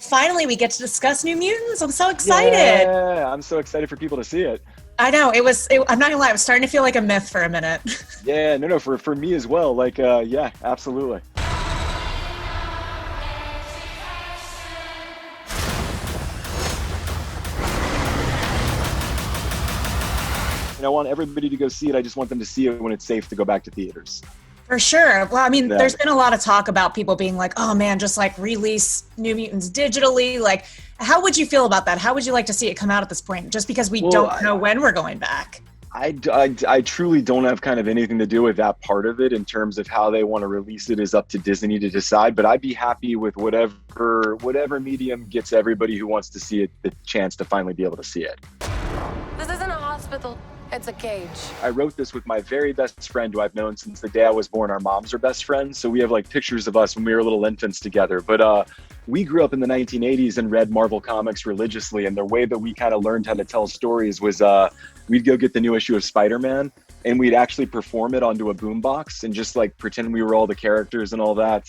finally we get to discuss New Mutants. I'm so excited. Yeah, I'm so excited for people to see it. I know, I'm not gonna lie, it was starting to feel like a myth for a minute. Yeah, no, for me as well. Like, yeah, absolutely. And I want everybody to go see it. I just want them to see it when it's safe to go back to theaters. For sure. Well, I mean, Yeah. There's been a lot of talk about people being like, oh man, just like release New Mutants digitally. Like, how would you feel about that? How would you like to see it come out at this point? Just because we don't know when we're going back. I truly don't have kind of anything to do with that part of it in terms of how they want to release it is up to Disney to decide. But I'd be happy with whatever medium gets everybody who wants to see it the chance to finally be able to see it. This isn't a hospital. It's a cage. I wrote this with my very best friend who I've known since the day I was born. Our moms are best friends. So we have like pictures of us when we were little infants together. But we grew up in the 1980s and read Marvel comics religiously. And the way that we kind of learned how to tell stories was we'd go get the new issue of Spider-Man and we'd actually perform it onto a boombox and just like pretend we were all the characters and all that.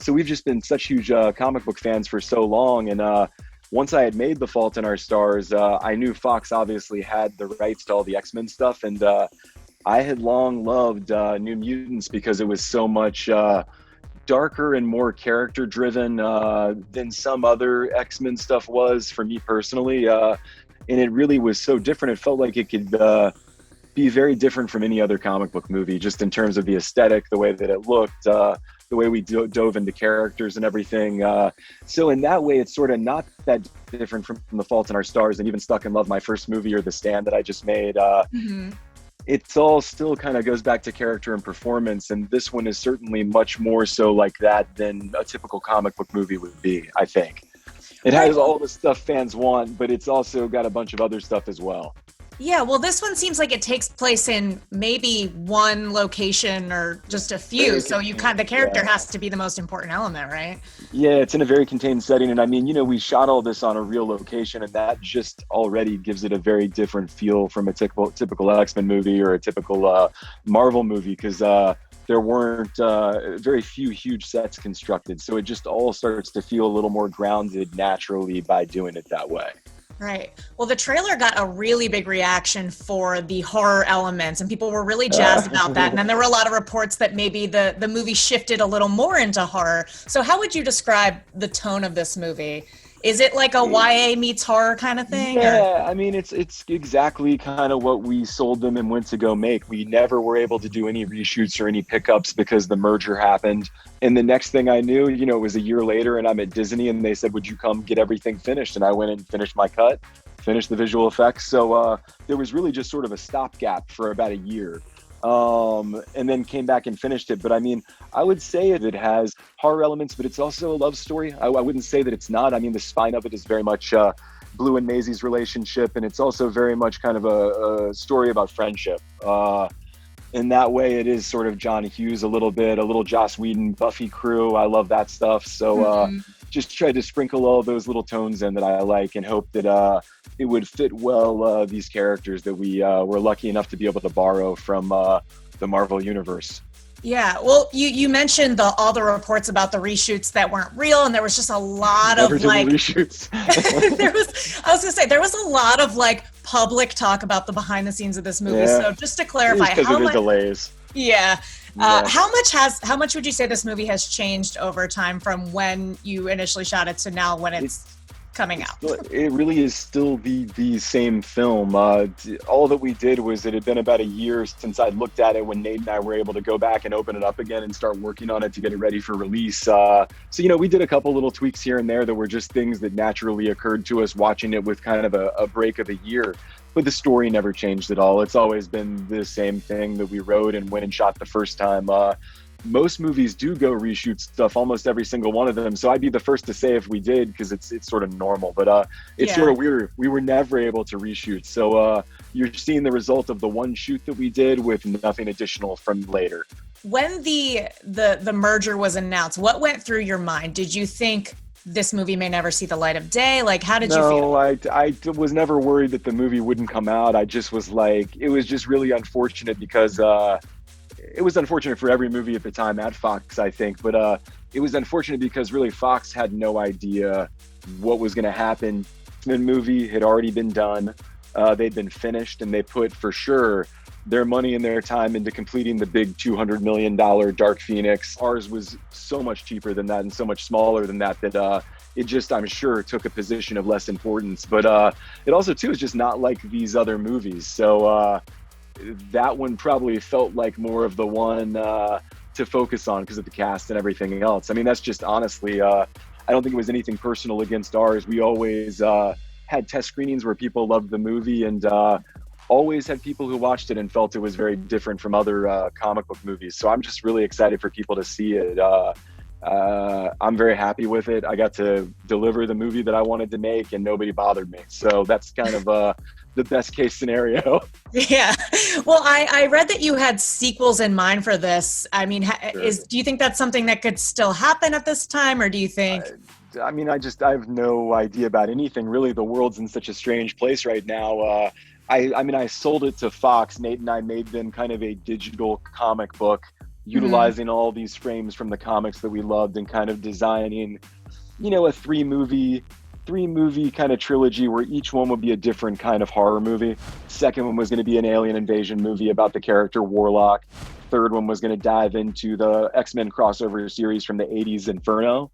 So we've just been such huge comic book fans for so long. And once I had made The Fault in Our Stars, I knew Fox obviously had the rights to all the X-Men stuff. And I had long loved New Mutants because it was so much darker and more character-driven than some other X-Men stuff was for me personally. And it really was so different. It felt like it could be very different from any other comic book movie, just in terms of the aesthetic, the way that it looked, the way we dove into characters and everything. So in that way, it's sort of not that different from The Fault in Our Stars and even Stuck in Love, my first movie, or The Stand that I just made. It's all still kind of goes back to character and performance. And this one is certainly much more so like that than a typical comic book movie would be, I think. It has all the stuff fans want, but it's also got a bunch of other stuff as well. Yeah, well, this one seems like it takes place in maybe one location or just a few. So the character has to be the most important element, right? Yeah, it's in a very contained setting. And I mean, we shot all this on a real location, and that just already gives it a very different feel from a typical X-Men movie or a typical Marvel movie, because there weren't very few huge sets constructed. So it just all starts to feel a little more grounded naturally by doing it that way. Right. Well, the trailer got a really big reaction for the horror elements, and people were really jazzed about that. And then there were a lot of reports that maybe the movie shifted a little more into horror. So how would you describe the tone of this movie? Is it like a YA meets horror kind of thing? Yeah, I mean, it's exactly kind of what we sold them and went to go make. We never were able to do any reshoots or any pickups because the merger happened. And the next thing I knew, it was a year later and I'm at Disney and they said, would you come get everything finished? And I went and finished my cut, finished the visual effects. So there was really just sort of a stopgap for about a year. And then came back and finished it. But I mean, I would say it has horror elements, but it's also a love story. I wouldn't say that it's not. I mean, the spine of it is very much Blu and Maisie's relationship, and it's also very much kind of a story about friendship. In that way, it is sort of John Hughes a little Joss Whedon, Buffy crew. I love that stuff. So just tried to sprinkle all those little tones in that I like and hope that it would fit well these characters that we were lucky enough to be able to borrow from the Marvel Universe. Yeah, well, you mentioned all the reports about the reshoots that weren't real, and there was just a lot of like reshoots. I was gonna say there was a lot of like public talk about the behind the scenes of this movie. Yeah. So just to clarify, because of the delays. Yeah. Yeah. How much would you say this movie has changed over time from when you initially shot it to now when it's coming out? It really is still the same film. All that we did was it had been about a year since I'd looked at it when Nate and I were able to go back and open it up again and start working on it to get it ready for release. So, we did a couple little tweaks here and there that were just things that naturally occurred to us watching it with kind of a break of a year. But the story never changed at all. It's always been the same thing that we wrote and went and shot the first time. Most movies do go reshoot stuff, almost every single one of them. So I'd be the first to say if we did, because it's sort of normal. But it's sort of weird. We were never able to reshoot. So you're seeing the result of the one shoot that we did with nothing additional from later. When the merger was announced, what went through your mind? Did you think this movie may never see the light of day? Like, how did you feel? No, I was never worried that the movie wouldn't come out. I just was like, it was just really unfortunate because it was unfortunate for every movie at the time at Fox, I think, but it was unfortunate because really Fox had no idea what was going to happen. The movie had already been done. They'd been finished, and they put for sure their money and their time into completing the big $200 million Dark Phoenix. Ours was so much cheaper than that and so much smaller than that it just, I'm sure, took a position of less importance. But it also, too, is just not like these other movies. So that one probably felt like more of the one to focus on because of the cast and everything else. I mean, that's just honestly, I don't think it was anything personal against ours. We always had test screenings where people loved the movie, and always had people who watched it and felt it was very different from other comic book movies. So I'm just really excited for people to see it. I'm very happy with it. I got to deliver the movie that I wanted to make, and nobody bothered me. So that's kind of the best case scenario. Yeah. Well, I read that you had sequels in mind for this. I mean, Sure. do you think that's something that could still happen at this time, or do you think? I mean, I have no idea about anything. Really, the world's in such a strange place right now. I mean, I sold it to Fox. Nate and I made them kind of a digital comic book, utilizing all these frames from the comics that we loved and kind of designing, a three movie kind of trilogy where each one would be a different kind of horror movie. Second one was going to be an alien invasion movie about the character Warlock. Third one was going to dive into the X-Men crossover series from the 80s, Inferno.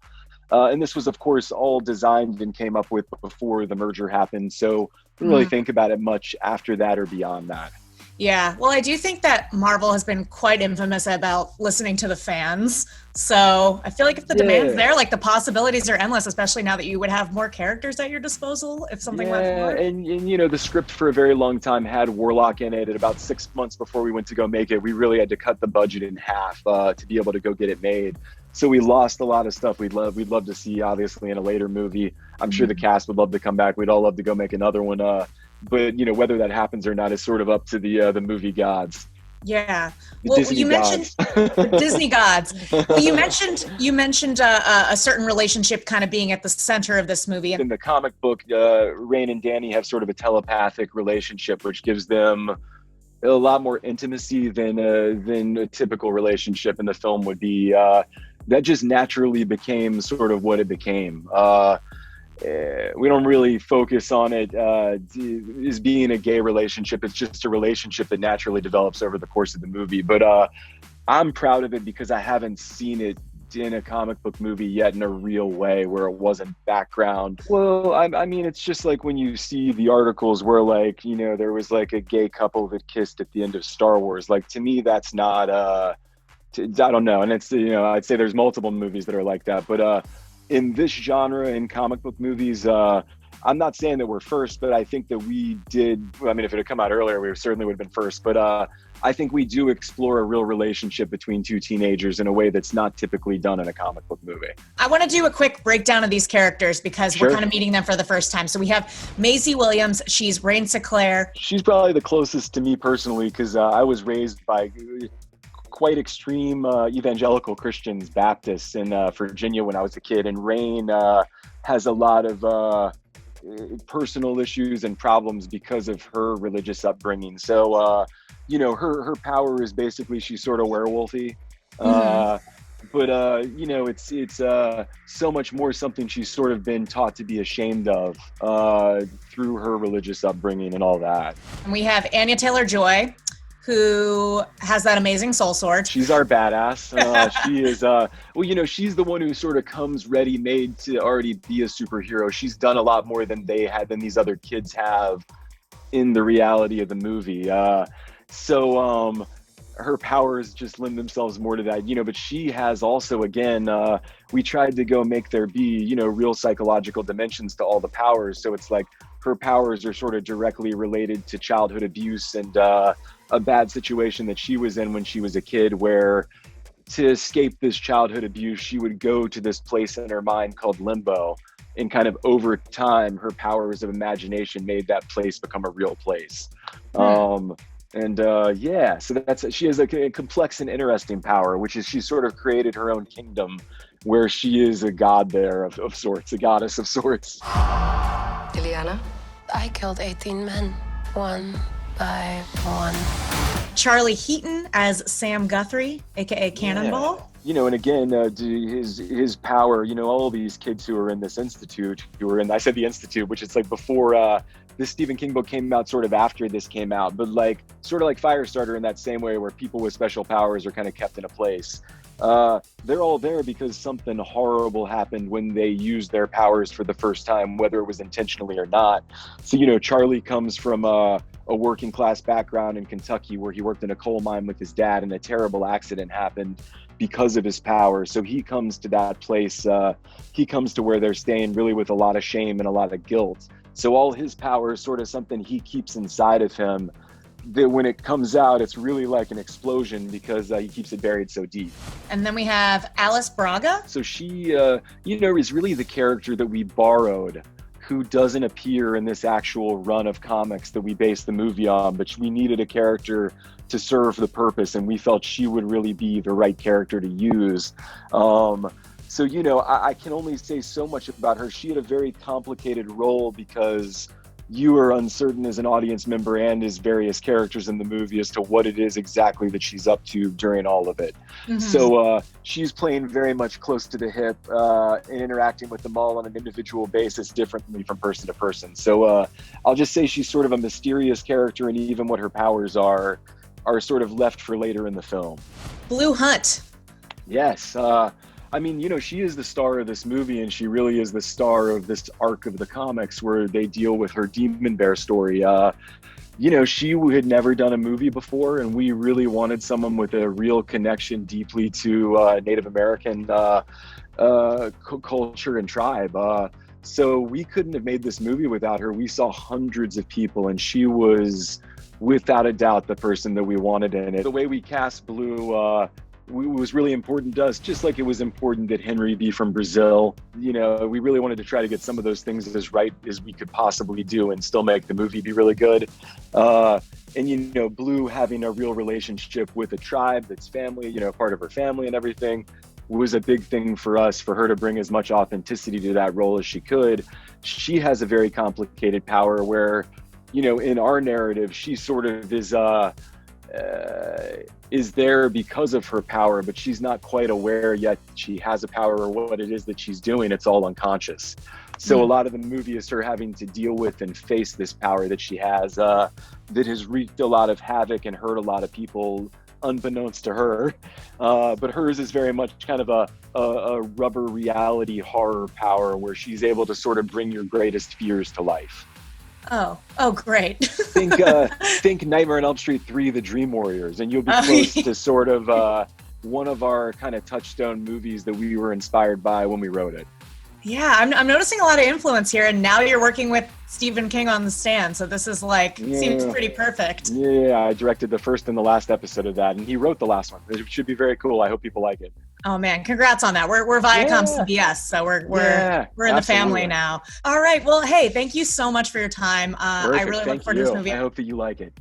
And this was, of course, all designed and came up with before the merger happened. So I didn't really think about it much after that or beyond that. Yeah. Well, I do think that Marvel has been quite infamous about listening to the fans. So I feel like if the demand's there, like the possibilities are endless, especially now that you would have more characters at your disposal if something went forward. And the script for a very long time had Warlock in it. And about 6 months before we went to go make it, we really had to cut the budget in half to be able to go get it made. So we lost a lot of stuff we'd love to see, obviously, in a later movie. I'm sure the cast would love to come back. We'd all love to go make another one. But whether that happens or not is sort of up to the movie gods. Yeah. Well, you mentioned the Disney gods. Well, you mentioned a certain relationship kind of being at the center of this movie. In the comic book, Rahne and Danny have sort of a telepathic relationship, which gives them a lot more intimacy than a typical relationship in the film would be. That just naturally became sort of what it became. We don't really focus on it as being a gay relationship. It's just a relationship that naturally develops over the course of the movie. But I'm proud of it because I haven't seen it in a comic book movie yet in a real way where it wasn't background. Well, I mean, it's just like when you see the articles where like, there was like a gay couple that kissed at the end of Star Wars. Like, to me, that's not, I don't know. And it's, I'd say there's multiple movies that are like that. But in this genre, in comic book movies, I'm not saying that we're first, but I think that we did. I mean, if it had come out earlier, we certainly would have been first. But I think we do explore a real relationship between two teenagers in a way that's not typically done in a comic book movie. I want to do a quick breakdown of these characters because we're kind of meeting them for the first time. So we have Maisie Williams. She's Rahne Sinclair. She's probably the closest to me personally because I was raised by quite extreme evangelical Christians, Baptists in Virginia when I was a kid. And Rahne has a lot of personal issues and problems because of her religious upbringing. So, her power is basically she's sort of werewolfy. But, it's so much more something she's sort of been taught to be ashamed of through her religious upbringing and all that. And we have Anya-Taylor Joy, who has that amazing soul sword. She's our badass. She is, she's the one who sort of comes ready-made to already be a superhero. She's done a lot more than these other kids have in the reality of the movie. So her powers just lend themselves more to that, but she has also, again, we tried to go make there be, real psychological dimensions to all the powers. So it's like her powers are sort of directly related to childhood abuse and a bad situation that she was in when she was a kid, where to escape this childhood abuse, she would go to this place in her mind called limbo. And kind of over time, her powers of imagination made that place become a real place. So she has a complex and interesting power, which is she sort of created her own kingdom where she is a god there of sorts, a goddess of sorts. Illyana? I killed 18 men, one by one. Charlie Heaton as Sam Guthrie, aka Cannonball. Yeah. And again, his power, all these kids who are in this institute, I said the institute, which it's like before this Stephen King book came out, sort of after this came out, but like sort of like Firestarter in that same way where people with special powers are kind of kept in a place. They're all there because something horrible happened when they used their powers for the first time, whether it was intentionally or not. So, Charlie comes from a working class background in Kentucky where he worked in a coal mine with his dad and a terrible accident happened because of his power. So he comes to that place, he comes to where they're staying really with a lot of shame and a lot of guilt. So all his power is sort of something he keeps inside of him, that when it comes out, it's really like an explosion because he keeps it buried so deep. And then we have Alice Braga. So she, is really the character that we borrowed, who doesn't appear in this actual run of comics that we based the movie on, but we needed a character to serve the purpose, and we felt she would really be the right character to use. So, I can only say so much about her. She had a very complicated role because you are uncertain as an audience member and as various characters in the movie as to what it is exactly that she's up to during all of it. Mm-hmm. So she's playing very much close to the hip and interacting with them all on an individual basis differently from person to person. So I'll just say she's sort of a mysterious character, and even what her powers are sort of left for later in the film. Blu Hunt. Yes. She is the star of this movie, and she really is the star of this arc of the comics where they deal with her Demon Bear story. She had never done a movie before, and we really wanted someone with a real connection deeply to Native American culture and tribe. So we couldn't have made this movie without her. We saw hundreds of people, and she was, without a doubt, the person that we wanted in it. The way we cast Blu was really important to us, just like it was important that Henry be from Brazil. We really wanted to try to get some of those things as right as we could possibly do and still make the movie be really good. And Blu having a real relationship with a tribe that's family, part of her family and everything, was a big thing for us, for her to bring as much authenticity to that role as she could. She has a very complicated power where, in our narrative, she sort of is there because of her power, but she's not quite aware yet she has a power or what it is that she's doing. It's all unconscious. So a lot of the movie is her having to deal with and face this power that she has, that has wreaked a lot of havoc and hurt a lot of people unbeknownst to her. But hers is very much kind of a rubber reality horror power where she's able to sort of bring your greatest fears to life. Oh, great. Think Nightmare on Elm Street 3, The Dream Warriors, and you'll be close to sort of one of our kind of touchstone movies that we were inspired by when we wrote it. Yeah, I'm noticing a lot of influence here, and now you're working with Stephen King on the stand, so this is seems pretty perfect. Yeah, I directed the first and the last episode of that, and he wrote the last one. It should be very cool. I hope people like it. Oh man, congrats on that. We're Viacom CBS, so we're in the family now. All right, well, hey, thank you so much for your time. I really look forward to this movie. I hope that you like it.